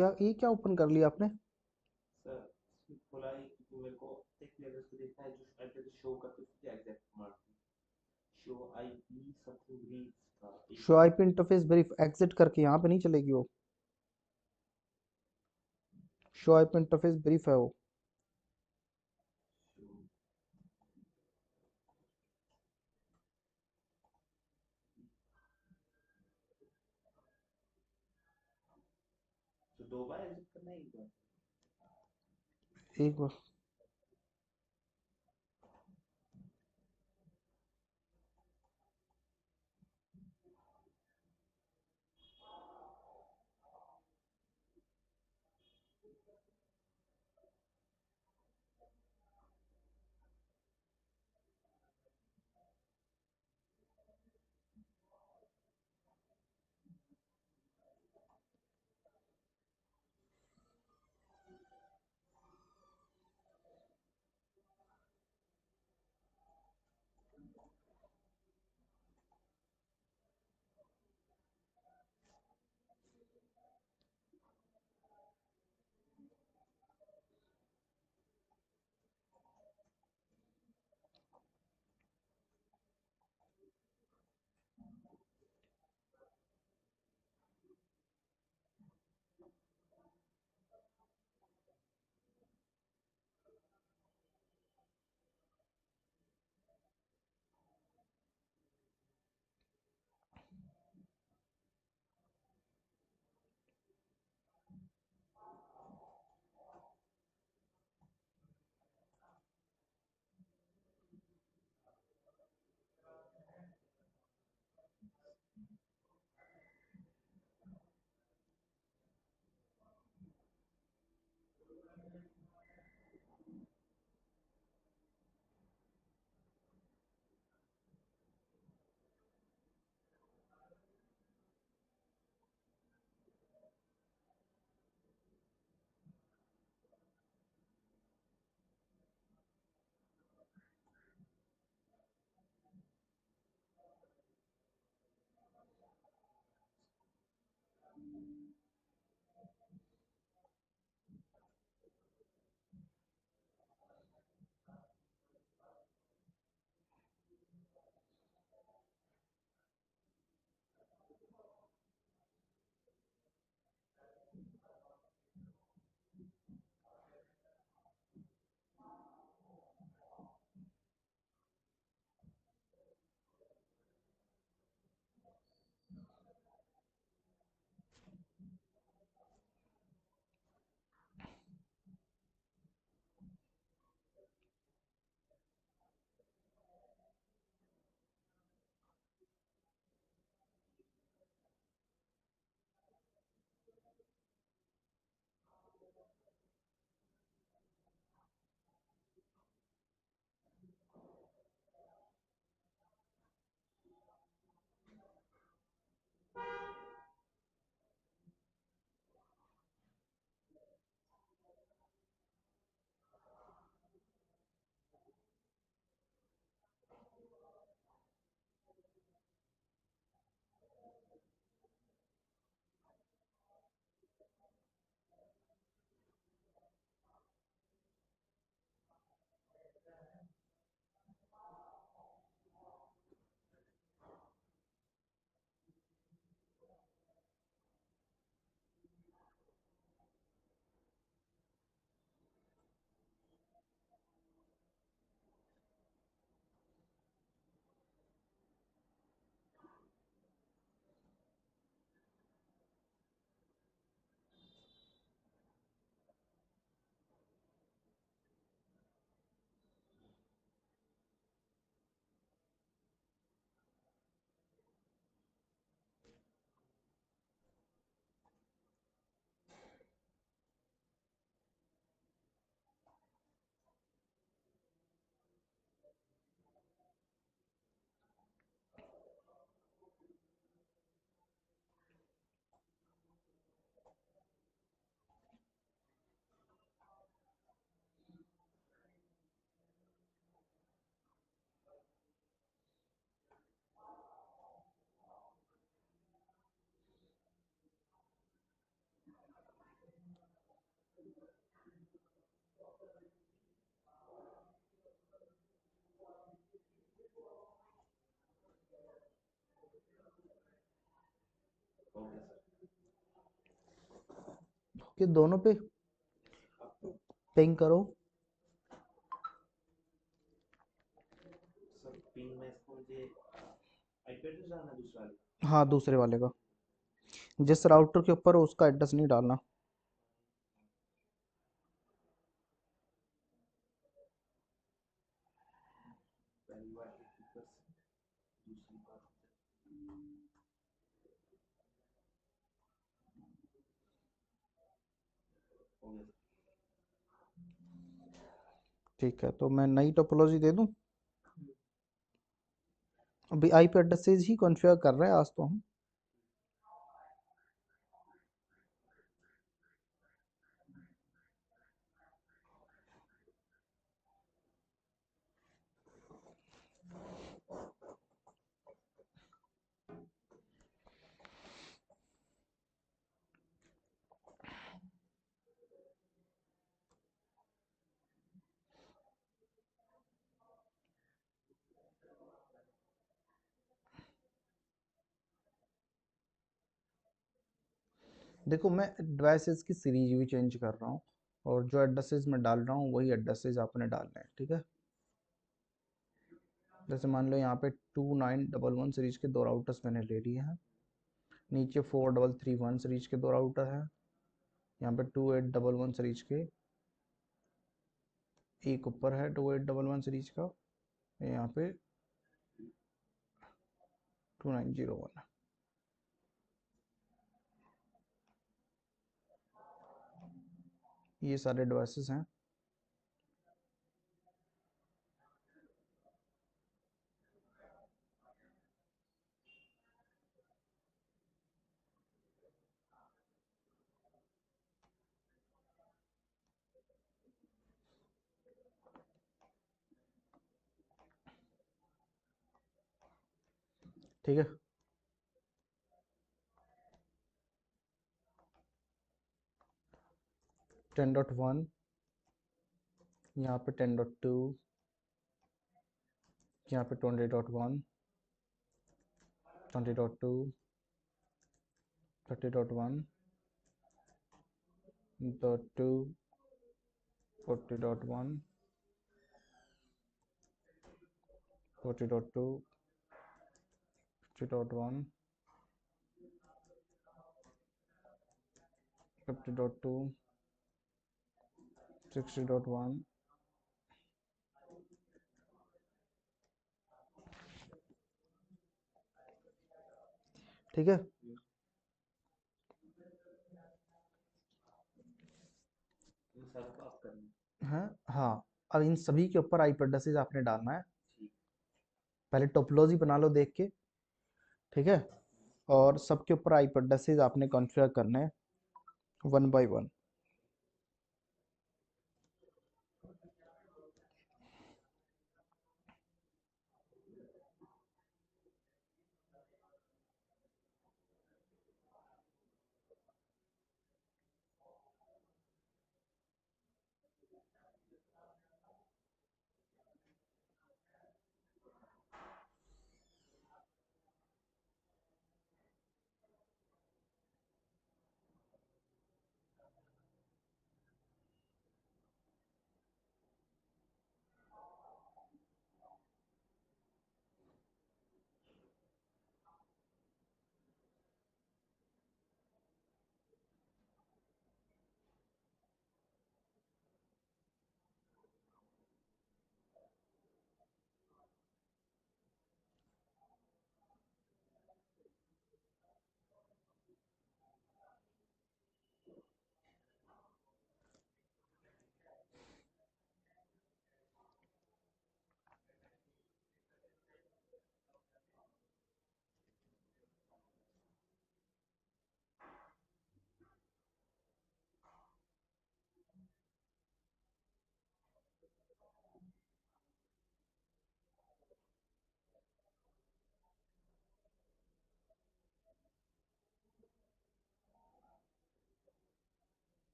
क्या ओपन कर लिया आपने? सर इसमें खोला ही क्योंकि मेरे को एक लेवल को देखना है जो आईपी तो शो करते उसके exact mark show IP something brief था एक show minute IP interface brief exit करके यहाँ पे नहीं चलेगी वो। शो आईपी इंटरफेस ब्रीफ है वो। तो दो बार एग्जिट करना है एक बार एक बार ओके सर। कि दोनों पे पिंग करो। सर पिन में इसको मुझे आईपी एड्रेस डालना है दूसरा वाले हाँ, दूसरे वाले का जिस राउटर के ऊपर हो उसका एड्रेस नहीं डालना। पहली बार ऊपर से दूसरी बार हो गया सर। ठीक है, तो मैं नई टोपोलॉजी दे दूं। अभी आईपी एड्रेसेस ही कॉन्फ़िगर कर रहे हैं आज तो हम। देखो, मैं डिवाइसेस की सीरीज भी चेंज कर रहा हूँ और जो एड्रेसेस मैं डाल रहा हूँ वही एड्रेसेस आपने डालने हैं, ठीक है। जैसे मान लो यहाँ पे 2911 सीरीज के 2 राउटर्स मैंने ले लिए हैं। नीचे 4331 सीरीज के 2 राउटर हैं। यहाँ पे 2811 सीरीज के एक ऊपर है 2811 सीरीज का। यहाँ पे 2901 है। ये सारे डिवाइसेस हैं। ठीक है। 10.1, यहाँ पे 10.2, यहाँ पे 20.1, 20.2, 30.1, 2, 40.1, 40.2, 50.1, 50.2, 60.1। ठीक है। इन सारों को आप करना है। हाँ हाँ, अब इन सभी के ऊपर आईपी एड्रेसेस आपने डालना है। ठीक। पहले टोपोलॉजी बना लो देख के, ठीक है। और सबके ऊपर आईपी एड्रेसेस आपने कॉन्फ़िगर करने हैं 1 बाय 1।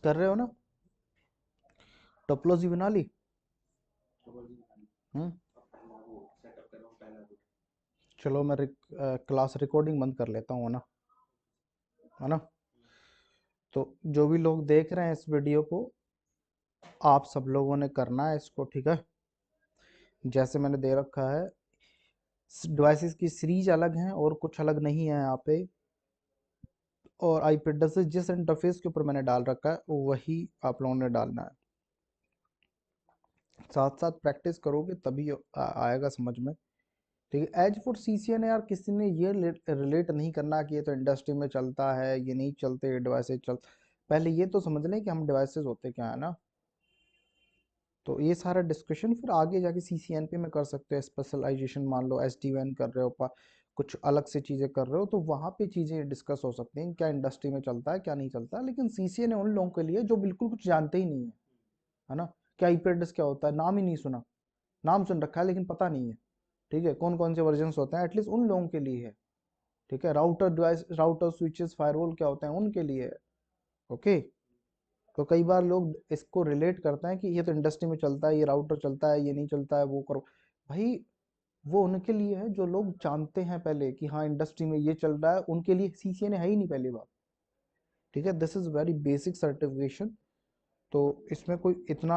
कर रहे हो ना? टोपोलॉजी बना ली? टोपोलॉजी निकाली। हम्म। अब पहला वो सेटअप कर रहा हूँ, पहला रूट। चलो मैं क्लास रिकॉर्डिंग बंद कर लेता हूँ, है ना? तो जो भी लोग देख रहे हैं इस वीडियो को, आप सब लोगों ने करना है इसको, ठीक है? जैसे मैंने दे रखा है, डिवाइसेस की सीरीज अलग हैं और कुछ अलग नहीं है यहाँ पे, और आईपी एड्रेस जिस इंटरफेस के ऊपर मैंने डाल रखा है वही आप लोगों ने डालना है। साथ साथ प्रैक्टिस करोगे तभी आएगा समझ में, ठीक है? एज फॉर सीसीएन यार, किसी ने ये रिलेट नहीं करना कि ये तो इंडस्ट्री में चलता है, ये नहीं चलते डिवाइसेस चल। पहले ये तो समझ लें कि हम डिवाइसेस होते क्या है ना। तो ये सारा डिस्कशन फिर आगे जाके सीसीएन पे में कर सकते हो। स्पेशलाइजेशन मान लो SD-WAN कर रहे हो, कुछ अलग से चीज़ें कर रहे हो, तो वहाँ पे चीज़ें डिस्कस हो सकती हैं क्या इंडस्ट्री में चलता है क्या नहीं चलता है। लेकिन सीसीएन है उन लोगों के लिए जो बिल्कुल कुछ जानते ही नहीं है ना? क्या आईपी एड्रेस क्या होता है, नाम ही नहीं सुना, नाम सुन रखा है लेकिन पता नहीं है, ठीक है? कौन कौन से वर्जन होते हैं, एटलीस्ट उन लोगों के लिए है, ठीक है? Router device, router switches firewall क्या होते हैं उनके लिए है, ओके? तो कई बार लोग इसको रिलेट करते हैं कि ये तो इंडस्ट्री में चलता है, ये राउटर चलता है, ये नहीं चलता है, वो करो। भाई वो उनके लिए है जो लोग जानते हैं पहले कि हाँ इंडस्ट्री में ये चल रहा है, उनके लिए सीसीएन है ही नहीं पहली बात, ठीक है? This is very basic certification. तो इसमें कोई इतना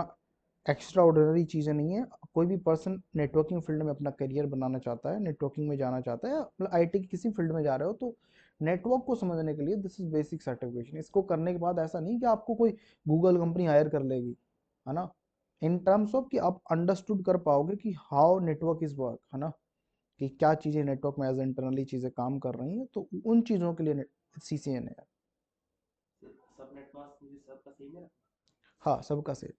एक्स्ट्रा ऑर्डिनरी चीज़ें नहीं है। कोई भी पर्सन नेटवर्किंग फील्ड में अपना करियर बनाना चाहता है, नेटवर्किंग में जाना चाहता है, मतलब आईटी की किसी फील्ड में जा रहे हो, तो नेटवर्क को समझने के लिए दिस इज बेसिक सर्टिफिकेशन। इसको करने के बाद ऐसा नहीं कि आपको कोई गूगल कंपनी हायर कर लेगी, है ना? इन टर्म्स ऑफ कि आप अंडरस्टूड कर पाओगे कि हाउ नेटवर्क इज वर्क, है ना? कि क्या चीज़ें नेटवर्क में एज इंटरनली चीज़ें काम कर रही हैं, तो उन चीज़ों के लिए सीसीएन है। सब नेटवर्क मुझे सबका सेम है। हाँ, सबका से।